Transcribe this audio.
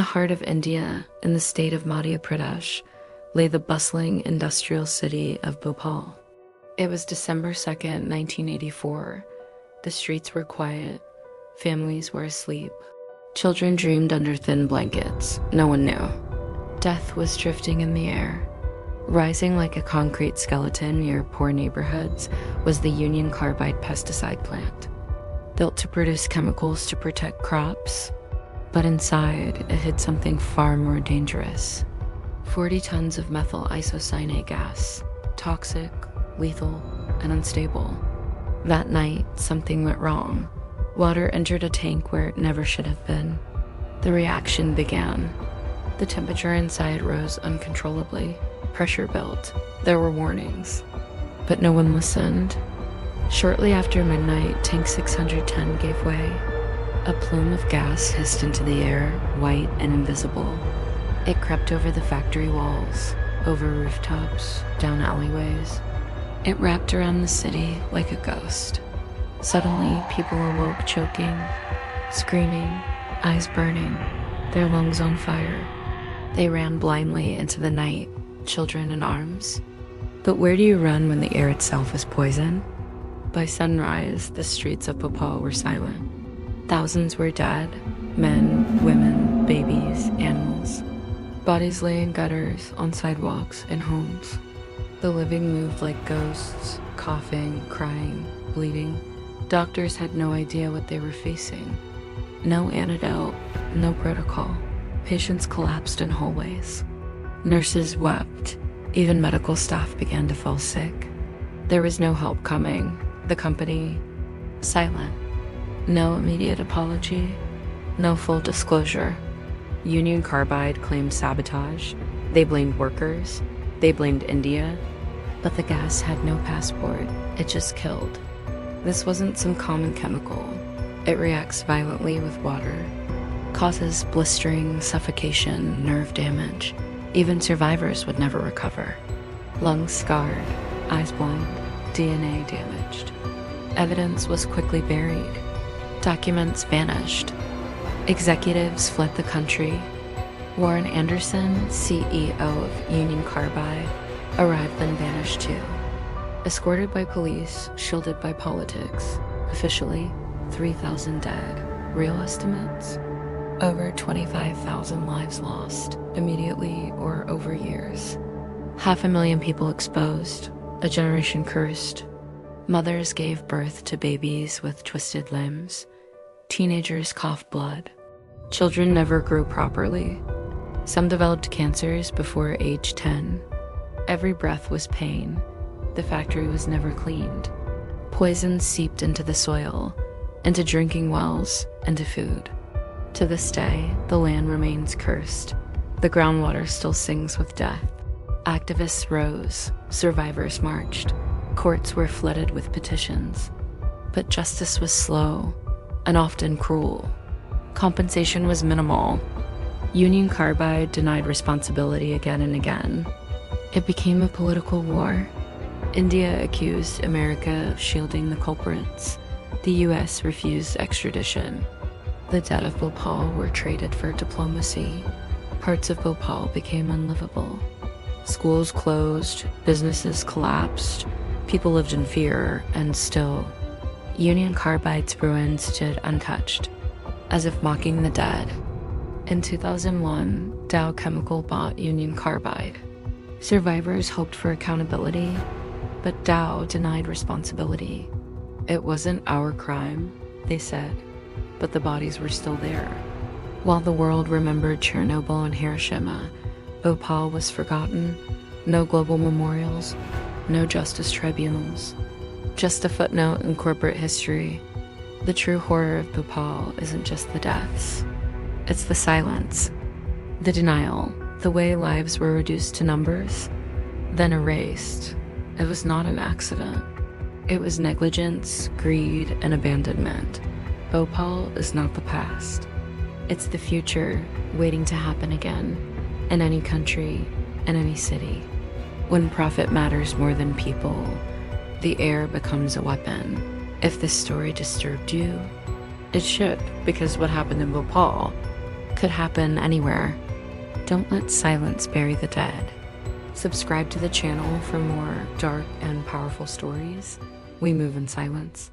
heart of India, in the state of Madhya Pradesh, lay the bustling industrial city of Bhopal. It was December 2nd, 1984. The streets were quiet. Families were asleep. Children dreamed under thin blankets. No one knew. Death was drifting in the air. Rising like a concrete skeleton near poor neighborhoods was the Union Carbide pesticide plant, built to produce chemicals to protect crops. But inside, it hid something far more dangerous. 40 tons of methyl isocyanate gas, toxic, lethal, and unstable. That night, something went wrong. Water entered a tank where it never should have been. The reaction began. The temperature inside rose uncontrollably. Pressure built. There were warnings. But no one listened. Shortly after midnight, tank 610 gave way. A plume of gas hissed into the air, white and invisible. It crept over the factory walls, over rooftops, down alleyways. It wrapped around the city like a ghost. Suddenly, people awoke choking, screaming, eyes burning, their lungs on fire. They ran blindly into the night, children in arms. But where do you run when the air itself is poison? By sunrise, the streets of Bhopal were silent. Thousands were dead, men, women, babies, animals. Bodies lay in gutters, on sidewalks, in homes. The living moved like ghosts, coughing, crying, bleeding. Doctors had no idea what they were facing. No antidote, no protocol. Patients collapsed in hallways. Nurses wept. Even medical staff began to fall sick. There was no help coming. The company, silent. No immediate apology. No full disclosure. Union Carbide claimed sabotage. They blamed workers. They blamed India. But the gas had no passport. It just killed. This wasn't some common chemical. It reacts violently with water. Causes blistering, suffocation, nerve damage. Even survivors would never recover. Lungs scarred, eyes blind, DNA damaged. Evidence was quickly buried. Documents vanished. Executives fled the country. Warren Anderson, CEO of Union Carbide, arrived then vanished too. Escorted by police, shielded by politics. Officially, 3,000 dead. Real estimates? Over 25,000 lives lost, immediately or over years. 500,000 people exposed, a generation cursed. Mothers gave birth to babies with twisted limbs. Teenagers coughed blood. Children never grew properly. Some developed cancers before age 10. Every breath was pain. The factory was never cleaned. Poison seeped into the soil, into drinking wells, into food. To this day, the land remains cursed. The groundwater still sings with death. Activists rose, survivors marched. Courts were flooded with petitions. But justice was slow, and often cruel. Compensation was minimal. Union Carbide denied responsibility again and again. It became a political war. India accused America of shielding the culprits. The US refused extradition. The dead of Bhopal were traded for diplomacy. Parts of Bhopal became unlivable. Schools closed, businesses collapsed, people lived in fear, and still, Union Carbide's ruins stood untouched, as if mocking the dead. In 2001, Dow Chemical bought Union Carbide. Survivors hoped for accountability, but Dow denied responsibility. It wasn't our crime, they said, but the bodies were still there. While the world remembered Chernobyl and Hiroshima, Bhopal was forgotten. No global memorials, no justice tribunals. Just a footnote in corporate history. The true horror of Bhopal isn't just the deaths. It's the silence, the denial, the way lives were reduced to numbers, then erased. It was not an accident. It was negligence, greed, and abandonment. Bhopal is not the past. It's the future waiting to happen again, in any country, in any city. When profit matters more than people, the air becomes a weapon. If this story disturbed you, it should, because what happened in Bhopal could happen anywhere. Don't let silence bury the dead. Subscribe to the channel for more dark and powerful stories. We move in silence.